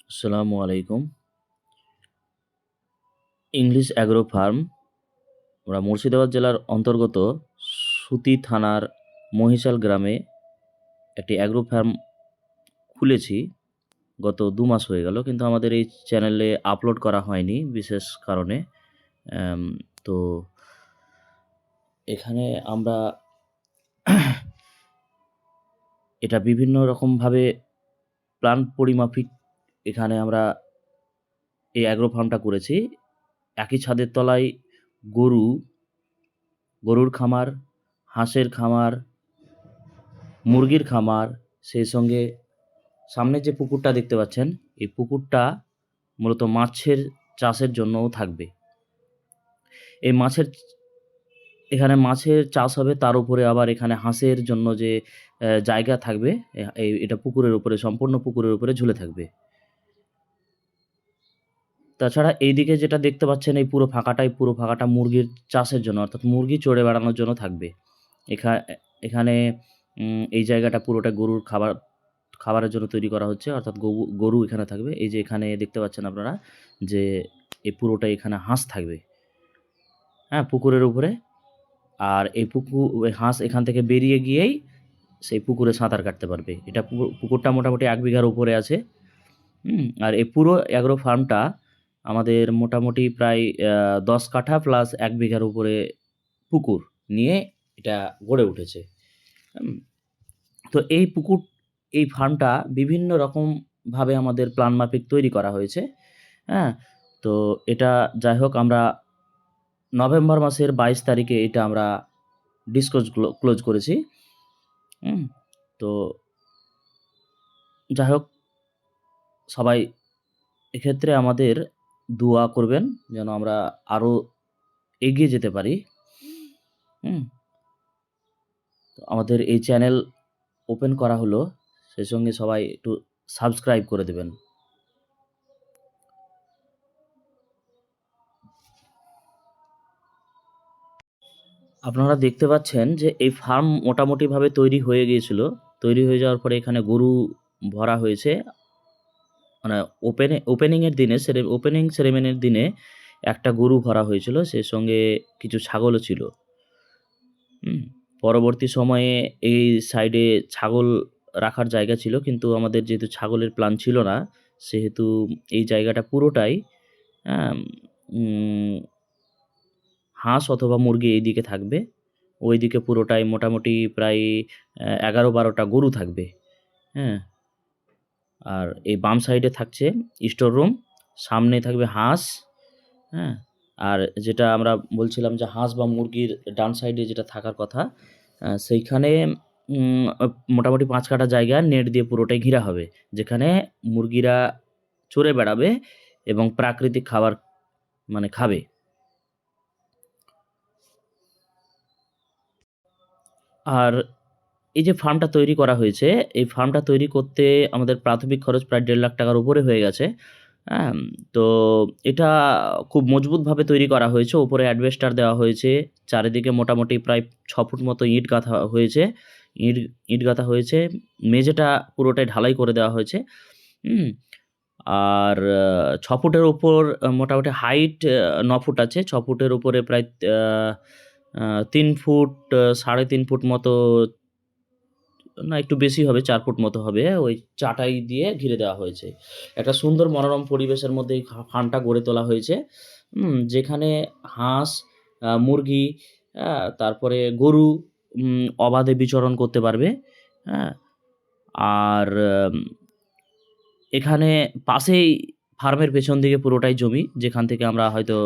আসসালামু আলাইকুম। English agro farm আমরা মুর্শিদাবাদ জেলার অন্তর্গত সুতি থানার মহিশাল গ্রামে একটি অ্যাগ্রো ফার্ম খুলেছি। গত ২ মাস হয়ে গেল, কিন্তু আমাদের এই চ্যানেলে আপলোড করা হয়নি বিশেষ কারণে। অ্যাম তো এখানে আমরা এটা বিভিন্ন রকমভাবে প্ল্যান পরিমাফিক এখানে আমরা এই অ্যাগ্রো ফার্মটা করেছি। একই ছাদের তলায় গরু, গরুর খামার, হাঁসের খামার, মুরগির খামার, সেই সঙ্গে সামনে যে পুকুরটা দেখতে পাচ্ছেন, এই পুকুরটা মূলত মাছের চাষের জন্যও থাকবে। এই এখানে মাছের চাষ হবে, তার উপরে আবার এখানে হাঁসের জন্য যে জায়গা থাকবে, এটা পুকুরের উপরে, সম্পূর্ণ পুকুরের উপরে ঝুলে থাকবে। তাছাড়া এইদিকে যেটা দেখতে পাচ্ছেন, এই পুরো ফাঁকাটা মুরগির চাষের জন্য, অর্থাৎ মুরগি চড়ে বেড়ানোর জন্য থাকবে। এখানে এই জায়গাটা পুরোটা গরুর খাবারের জন্য তৈরি করা হচ্ছে, অর্থাৎ গরু এখানে থাকবে। এই যে এখানে দেখতে পাচ্ছেন আপনারা যে এই পুরোটা এখানে হাঁস থাকবে, হ্যাঁ, পুকুরের উপরে। আর ওই হাঁস এখান থেকে বেরিয়ে গিয়েই সেই পুকুরে সাঁতার কাটতে পারবে। এটা পুকুরটা মোটামুটি ১ বিঘার উপরে আছে। আর এই পুরো অ্যাগ্রো ফার্মটা আমাদের মোটামুটি প্রায় ১০ কাঠা প্লাস ১ বিঘার উপরে পুকুর নিয়ে এটা গড়ে উঠেছে। তো এই ফার্মটা বিভিন্ন রকমভাবে আমাদের প্ল্যান মাফিক তৈরি করা হয়েছে, হ্যাঁ? তো এটা যাই হোক, আমরা নভেম্বর মাসের ২২ তারিখে এটা আমরা ক্লোজ করেছি। তো যাই হোক, সবাই এক্ষেত্রে আমাদের দোয়া করবেন যেন আমরা আরও এগিয়ে যেতে পারি। তো আমাদের এই চ্যানেল ওপেন করা হলো, সেই সঙ্গে সবাই একটু সাবস্ক্রাইব করে দেবেন। আপনারা দেখতে পাচ্ছেন যে এই ফার্ম মোটামুটিভাবে তৈরি হয়ে গিয়েছিল। তৈরি হয়ে যাওয়ার পরে এখানে গরু ভরা হয়েছে। মানে ওপেনিং সেরেমনির দিনে একটা গরু ভরা হয়েছিল, সেই সঙ্গে কিছু ছাগলও ছিল। পরবর্তী সময়ে এই সাইডে ছাগল রাখার জায়গা ছিল, কিন্তু আমাদের যেহেতু ছাগলের প্ল্যান ছিল না, সেহেতু এই জায়গাটা পুরোটাই হাঁস অথবা মুরগি এইদিকে থাকবে। ওইদিকে পুরোটাই মোটামুটি প্রায় ১১-১২টা গরু থাকবে, হ্যাঁ? আর এই বাম সাইডে থাকছে স্টোর রুম, সামনে থাকবে হাঁস, হ্যাঁ? আর যেটা আমরা বলছিলাম যে হাঁস বা মুরগির ডান সাইডে যেটা থাকার কথা, সেইখানে মোটামুটি ৫ কাঠা জায়গা নেট দিয়ে পুরোটাই ঘেরা হবে, যেখানে মুরগিরা চরে বেড়াবে এবং প্রাকৃতিক খাবার খাবে। আর এই যে ফার্মটা তৈরি করা হয়েছে, এই ফার্মটা তৈরি করতে আমাদের প্রাথমিক খরচ প্রায় ১.৫ লাখ টাকার উপরে হয়ে গেছে। হ্যাঁ? তো এটা খুব মজবুতভাবে তৈরি করা হয়েছে। উপরে অ্যাডবেস্টার দেওয়া হয়েছে। চারিদিকে মোটামুটি প্রায় ৬ ফুট মতো ইট গাঁথা হয়েছে। ইট গাঁথা হয়েছে। মেঝেটা পুরোটাই ঢালাই করে দেওয়া হয়েছে। হুম? আর ৬ ফুটের উপর মোটামুটি হাইট ৯ ফুট আছে। ৬ ফুটের উপরে প্রায় ৩ ফুট ৩.৫ ফুট মতো, না একটু বেশি হবে, ৪ ফুট মতো হবে। ওই চাটাই দিয়ে ঘিরে দেওয়া হয়েছে। একটা সুন্দর মনোরম পরিবেশের মধ্যে এই ফার্মটা গড়ে তোলা হয়েছে। যেখানে হাঁস, মুরগি, তারপরে গরু অবাধে বিচরণ করতে পারবে, হ্যাঁ? আর এখানে পাশেই ফার্মের পেছন দিকে পুরোটাই জমি, যেখান থেকে আমরা হয়তো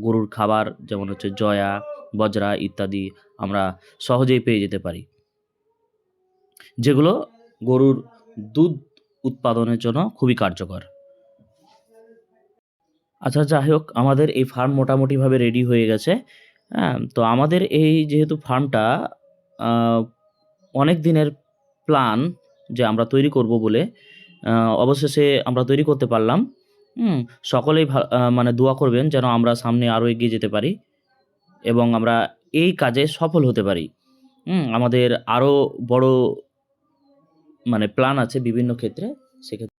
গরুর খাবার যেমন হচ্ছে জয়া, বজরা ইত্যাদি আমরা সহজেই পেয়ে যেতে পারি, যেগুলো গরুর দুধ উৎপাদনের জন্য খুবই কার্যকর। আচ্ছা, যাই হোক, আমাদের এই ফার্ম মোটামুটিভাবে রেডি হয়ে গেছে, হ্যাঁ? তো আমাদের এই যেহেতু ফার্মটা অনেক দিনের প্ল্যান যে আমরা তৈরি করব বলে, অবশেষে আমরা তৈরি করতে পারলাম। সকলেই দোয়া করবেন যেন আমরা সামনে আরও এগিয়ে যেতে পারি এবং আমরা এই কাজে সফল হতে পারি। আমাদের আরও বড় প্ল্যান আছে বিভিন্ন ক্ষেত্রে, সেক্ষেত্রে